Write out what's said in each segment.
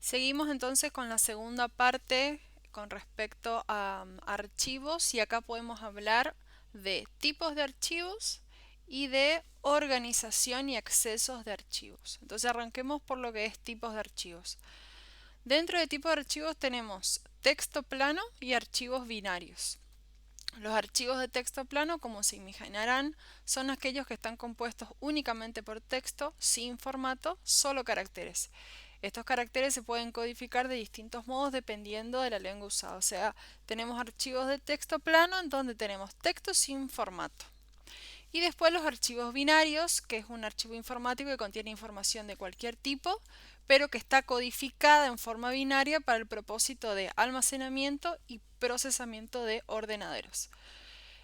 Seguimos entonces con la segunda parte con respecto a archivos y acá podemos hablar de tipos de archivos y de organización y accesos de archivos. Entonces arranquemos por lo que es tipos de archivos. Dentro de tipos de archivos tenemos texto plano y archivos binarios. Los archivos de texto plano, como se imaginarán, son aquellos que están compuestos únicamente por texto, sin formato, solo caracteres. Estos caracteres se pueden codificar de distintos modos dependiendo de la lengua usada. O sea, tenemos archivos de texto plano en donde tenemos texto sin formato. Y después los archivos binarios, que es un archivo informático que contiene información de cualquier tipo, pero que está codificada en forma binaria para el propósito de almacenamiento y procesamiento de ordenaderos.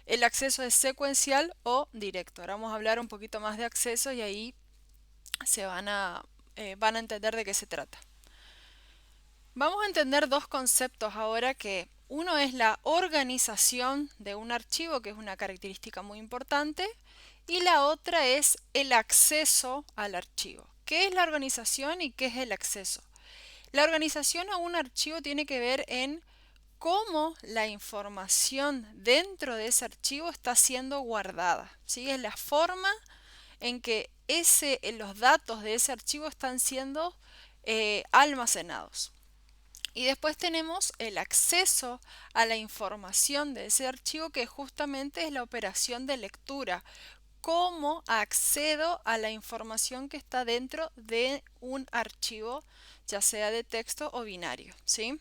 El acceso es secuencial o directo. Ahora vamos a hablar un poquito más de acceso y ahí se van a entender de qué se trata. Vamos a entender dos conceptos ahora que uno es la organización de un archivo, que es una característica muy importante, y la otra es el acceso al archivo. ¿Qué es la organización y qué es el acceso? La organización a un archivo tiene que ver en cómo la información dentro de ese archivo está siendo guardada, ¿sí? Es la forma en que los datos de ese archivo están siendo almacenados. Y después tenemos el acceso a la información de ese archivo, que justamente es la operación de lectura. ¿Cómo accedo a la información que está dentro de un archivo, ya sea de texto o binario? ¿Sí?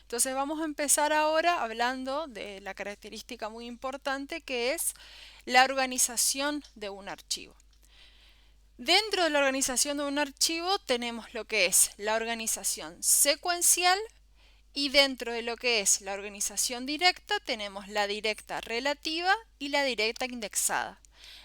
Entonces vamos a empezar ahora hablando de la característica muy importante que es la organización de un archivo. Dentro de la organización de un archivo tenemos lo que es la organización secuencial y dentro de lo que es la organización directa tenemos la directa relativa y la directa indexada.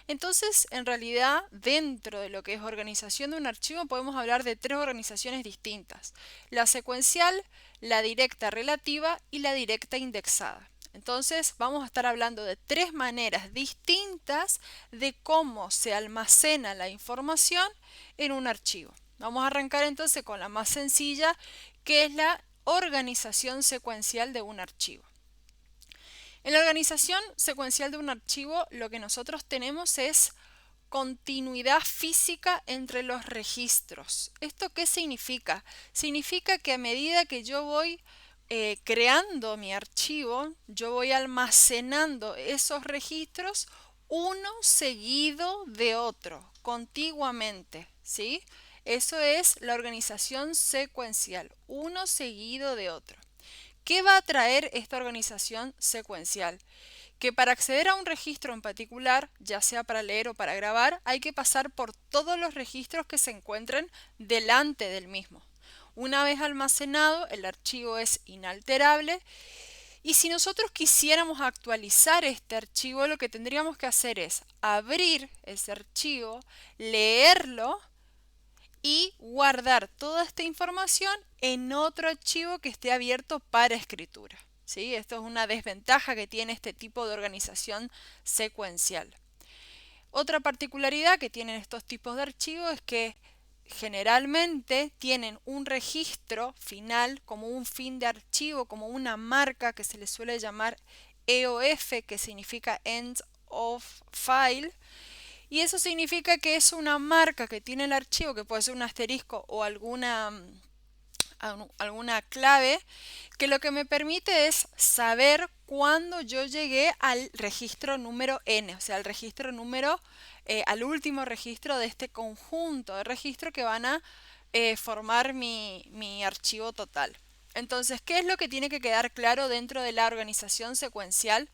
Entonces, en realidad, dentro de lo que es organización de un archivo podemos hablar de tres organizaciones distintas: la secuencial, la directa relativa y la directa indexada. Entonces, vamos a estar hablando de tres maneras distintas de cómo se almacena la información en un archivo. Vamos a arrancar entonces con la más sencilla, que es la organización secuencial de un archivo. En la organización secuencial de un archivo lo que nosotros tenemos es continuidad física entre los registros. ¿Esto qué significa? Significa que a medida que yo voy creando mi archivo, yo voy almacenando esos registros uno seguido de otro, contiguamente, ¿sí? Eso es la organización secuencial, uno seguido de otro. ¿Qué va a traer esta organización secuencial? Que para acceder a un registro en particular, ya sea para leer o para grabar, hay que pasar por todos los registros que se encuentren delante del mismo. Una vez almacenado, el archivo es inalterable y si nosotros quisiéramos actualizar este archivo, lo que tendríamos que hacer es abrir ese archivo, leerlo y guardar toda esta información en otro archivo que esté abierto para escritura. ¿Sí? Esto es una desventaja que tiene este tipo de organización secuencial. Otra particularidad que tienen estos tipos de archivos es que generalmente tienen un registro final como un fin de archivo, como una marca que se le suele llamar EOF, que significa End of File, y eso significa que es una marca que tiene el archivo, que puede ser un asterisco o alguna clave, que lo que me permite es saber cuándo yo llegué al registro número n, o sea, al último registro de este conjunto de registros que van a formar mi archivo total. Entonces, ¿qué es lo que tiene que quedar claro dentro de la organización secuencial?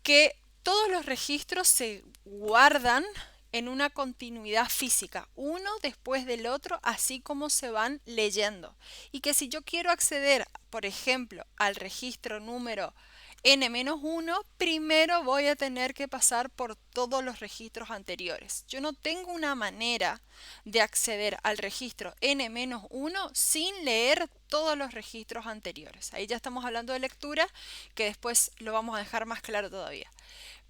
Que todos los registros se guardan en una continuidad física, uno después del otro, así como se van leyendo. Y que si yo quiero acceder, por ejemplo, al registro número n-1, primero voy a tener que pasar por todos los registros anteriores. Yo no tengo una manera de acceder al registro n-1 sin leer todos los registros anteriores. Ahí ya estamos hablando de lectura, que después lo vamos a dejar más claro todavía.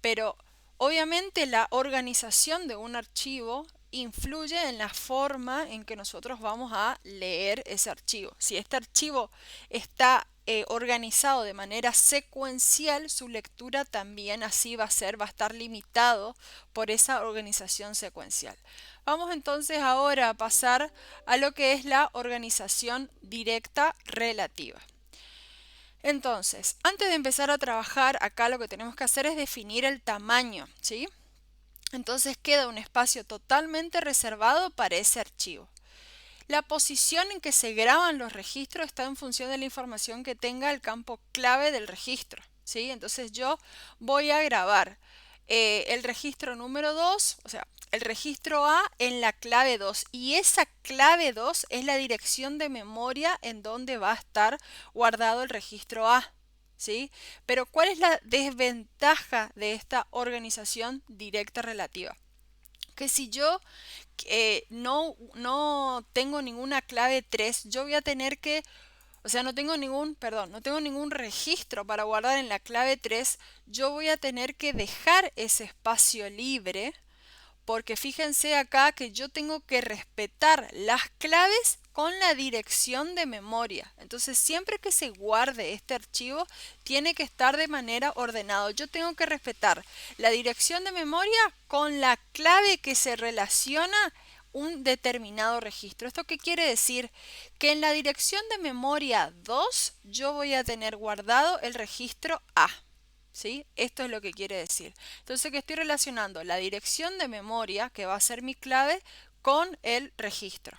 Pero obviamente la organización de un archivo influye en la forma en que nosotros vamos a leer ese archivo. Si este archivo está organizado de manera secuencial, su lectura también así va a estar limitado por esa organización secuencial. Vamos entonces ahora a pasar a lo que es la organización directa relativa. Entonces, antes de empezar a trabajar, acá lo que tenemos que hacer es definir el tamaño, ¿sí? Entonces queda un espacio totalmente reservado para ese archivo. La posición en que se graban los registros está en función de la información que tenga el campo clave del registro, ¿sí? Entonces yo voy a grabar el registro número 2, o sea, el registro A en la clave 2, y esa clave 2 es la dirección de memoria en donde va a estar guardado el registro A, ¿sí? Pero ¿cuál es la desventaja de esta organización directa relativa? Que si yo no tengo ninguna clave 3, yo voy a tener que, o sea, no tengo ningún registro para guardar en la clave 3, yo voy a tener que dejar ese espacio libre, porque fíjense acá que yo tengo que respetar las claves con la dirección de memoria. Entonces, siempre que se guarde este archivo, tiene que estar de manera ordenada. Yo tengo que respetar la dirección de memoria con la clave que se relaciona un determinado registro. ¿Esto qué quiere decir? Que en la dirección de memoria 2 yo voy a tener guardado el registro A. ¿Sí? Esto es lo que quiere decir. Entonces, que estoy relacionando la dirección de memoria, que va a ser mi clave, con el registro.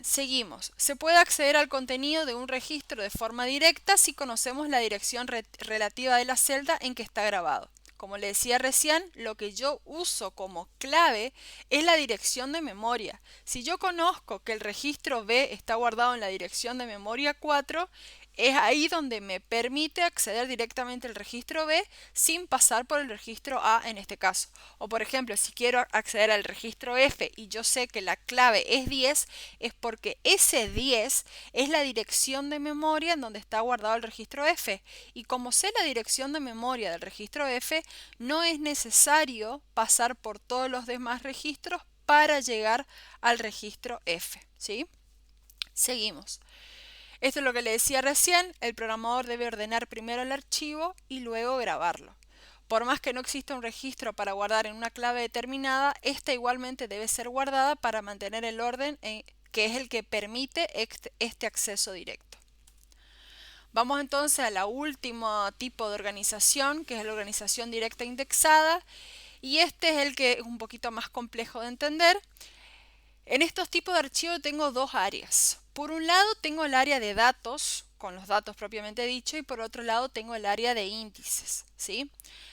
Seguimos. Se puede acceder al contenido de un registro de forma directa si conocemos la dirección relativa de la celda en que está grabado. Como le decía recién, lo que yo uso como clave es la dirección de memoria. Si yo conozco que el registro B está guardado en la dirección de memoria 4, es ahí donde me permite acceder directamente al registro B sin pasar por el registro A en este caso. O por ejemplo, si quiero acceder al registro F y yo sé que la clave es 10, es porque ese 10 es la dirección de memoria en donde está guardado el registro F. Y como sé la dirección de memoria del registro F, no es necesario pasar por todos los demás registros para llegar al registro F, ¿sí? Seguimos. Esto es lo que le decía recién, el programador debe ordenar primero el archivo y luego grabarlo. Por más que no exista un registro para guardar en una clave determinada, esta igualmente debe ser guardada para mantener el orden que es el que permite este acceso directo. Vamos entonces a la último tipo de organización, que es la organización directa indexada, y este es el que es un poquito más complejo de entender. En estos tipos de archivos tengo dos áreas. Por un lado tengo el área de datos, con los datos propiamente dicho, y por otro lado tengo el área de índices, ¿sí?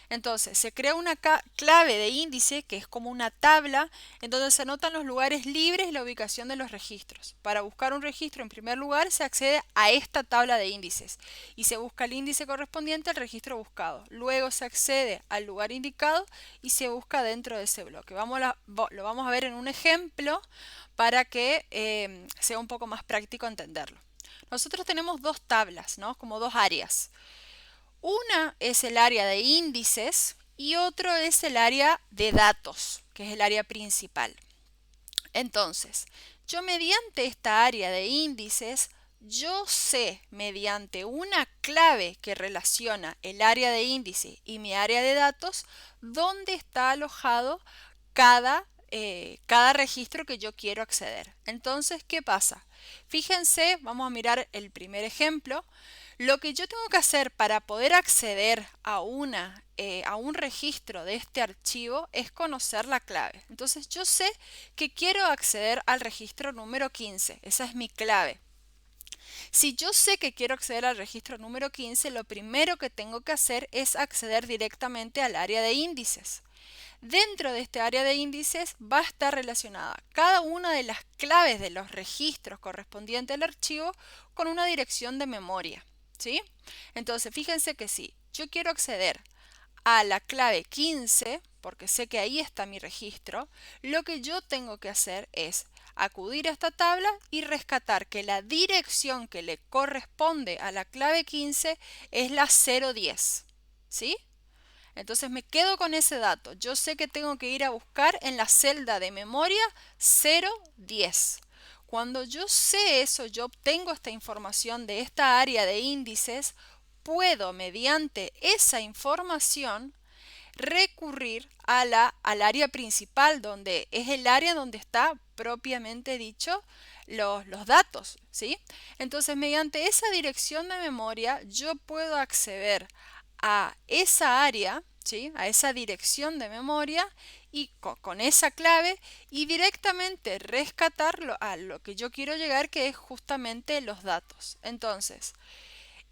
Entonces, se crea una clave de índice, que es como una tabla, en donde se anotan los lugares libres y la ubicación de los registros. Para buscar un registro, en primer lugar, se accede a esta tabla de índices y se busca el índice correspondiente al registro buscado. Luego se accede al lugar indicado y se busca dentro de ese bloque. Lo vamos a ver en un ejemplo para que sea un poco más práctico entenderlo. Nosotros tenemos dos tablas, ¿no? Como dos áreas. Una es el área de índices y otro es el área de datos, que es el área principal. Entonces, yo mediante esta área de índices, yo sé mediante una clave que relaciona el área de índice y mi área de datos, dónde está alojado cada registro que yo quiero acceder. Entonces, ¿qué pasa? Fíjense, vamos a mirar el primer ejemplo. Lo que yo tengo que hacer para poder acceder a un registro de este archivo es conocer la clave. Entonces yo sé que quiero acceder al registro número 15. Esa es mi clave. Si yo sé que quiero acceder al registro número 15, lo primero que tengo que hacer es acceder directamente al área de índices. Dentro de este área de índices va a estar relacionada cada una de las claves de los registros correspondientes al archivo con una dirección de memoria, ¿sí? Entonces, fíjense que si yo quiero acceder a la clave 15, porque sé que ahí está mi registro, lo que yo tengo que hacer es acudir a esta tabla y rescatar que la dirección que le corresponde a la clave 15 es la 010, ¿sí? Entonces me quedo con ese dato. Yo sé que tengo que ir a buscar en la celda de memoria 010. Cuando yo sé eso, yo obtengo esta información de esta área de índices, puedo mediante esa información recurrir al área principal, donde es el área donde está propiamente dicho los datos, ¿sí? Entonces, mediante esa dirección de memoria, yo puedo acceder a esa área, ¿sí? A esa dirección de memoria y con esa clave y directamente rescatar a lo que yo quiero llegar, que es justamente los datos. Entonces,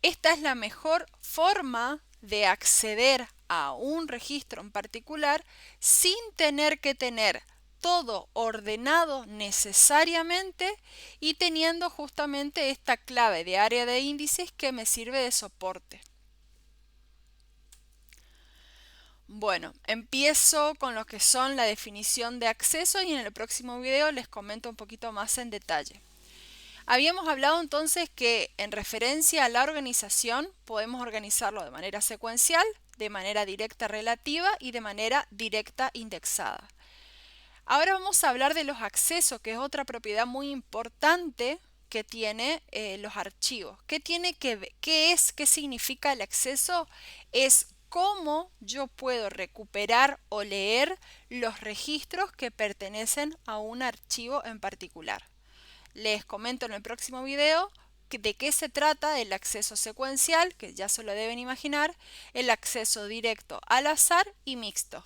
esta es la mejor forma de acceder a un registro en particular sin tener que tener todo ordenado necesariamente y teniendo justamente esta clave de área de índices que me sirve de soporte. Bueno, empiezo con lo que son la definición de acceso y en el próximo video les comento un poquito más en detalle. Habíamos hablado entonces que en referencia a la organización podemos organizarlo de manera secuencial, de manera directa relativa y de manera directa indexada. Ahora vamos a hablar de los accesos, que es otra propiedad muy importante que tiene los archivos. ¿Qué significa el acceso? Es cómo yo puedo recuperar o leer los registros que pertenecen a un archivo en particular. Les comento en el próximo video de qué se trata el acceso secuencial, que ya se lo deben imaginar, el acceso directo al azar y mixto.